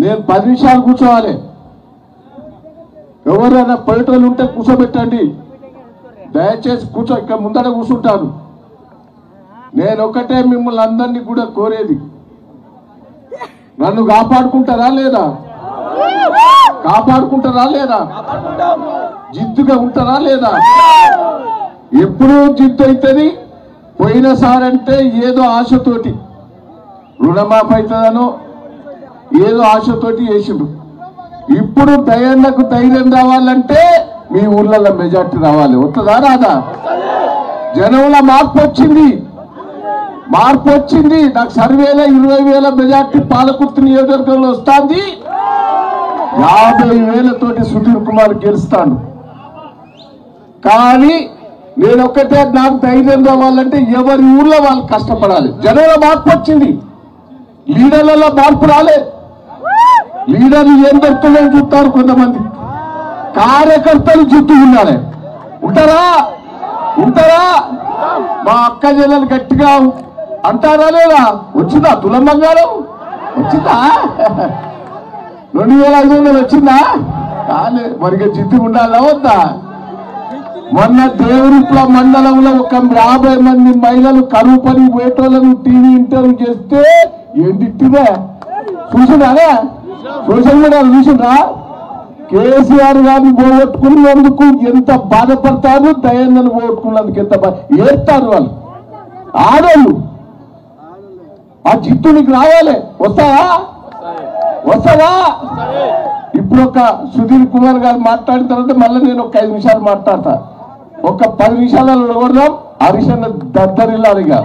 నేను 10 నిమిషాలు కూర్చోవాలి. ఎవరైనా పోయేటోళ్ళు ఉంటే కూర్చోబెట్టండి, దయచేసి ఇక్కడ ముందర కూర్చుంటాను. నేను ఒక్కటే మిమ్మల్ని అందరినీ కూడా కోరేది, నన్ను కాపాడుకుంటారా లేదా? కాపాడుకుంటారా లేదా? జిద్దుగా ఉంటారా లేదా? ఎప్పుడూ జిద్దు అవుతుంది. పోయినసారంటే ఏదో ఆశతోటి రుణమాఫీ అవుతుందనో ఏదో ఆశతోటి చేసిండు. ఇప్పుడు దయన్నకు ధైర్యం రావాలంటే మీ ఊర్లలో మెజార్టీ రావాలి. వస్తుందా రాదా? జనంలో మార్పు వచ్చింది. నాకు సర్వేలో 20,000 మెజార్టీ పాలకుర్తి నియోజకవర్గంలో వస్తుంది. 50,000 సుధీర్ కుమార్ గెలుస్తాడు. కానీ నేను ఒక్కటే, నాకు ధైర్యం రావాలంటే ఎవరి ఊర్లో వాళ్ళు కష్టపడాలి. జనంలో మార్పు వచ్చింది, లీడర్లలో మార్పు రాలే. లీడర్లు ఏం దొరుకుతుందని చూస్తారు కొంతమంది, కార్యకర్తలు చుట్టూ ఉండాలి. ఉంటారా? మా అక్క చెల్లెలు గట్టిగా అంటారా లేదా? వచ్చిందా తులం బంగారం? వచ్చిందా? 2,500 వచ్చిందా? కాలే. మరిగా జిద్దు ఉండాలా వద్దా? మొన్న దేవుడిప్ల మండలంలో ఒక 50 మంది మహిళలు కరువు పని పోయేటోళ్ళను టీవీ ఇంటర్వ్యూ చేస్తే ఏంటివే చూసినారా? సోషల్ మీడియాలో చూసినా? కేసీఆర్ గారిని పోగొట్టుకున్నందుకు ఎంత బాధపడతారు, దయన్నను పోగొట్టుకున్నందుకు ఎంత ఏడ్తారు వాళ్ళు. ఆడోళ్ళు ఆ జిత్తు నీకు రావాలి. వస్తావా? ఇప్పుడు ఒక సుధీర్ కుమార్ గారు మాట్లాడిన తర్వాత మళ్ళీ నేను ఒక 5 నిమిషాలు మాట్లాడతా. ఒక 10 నిమిషాలలో కొడదాం. హరీష్ అన్న దద్దరిల్లాలిగా.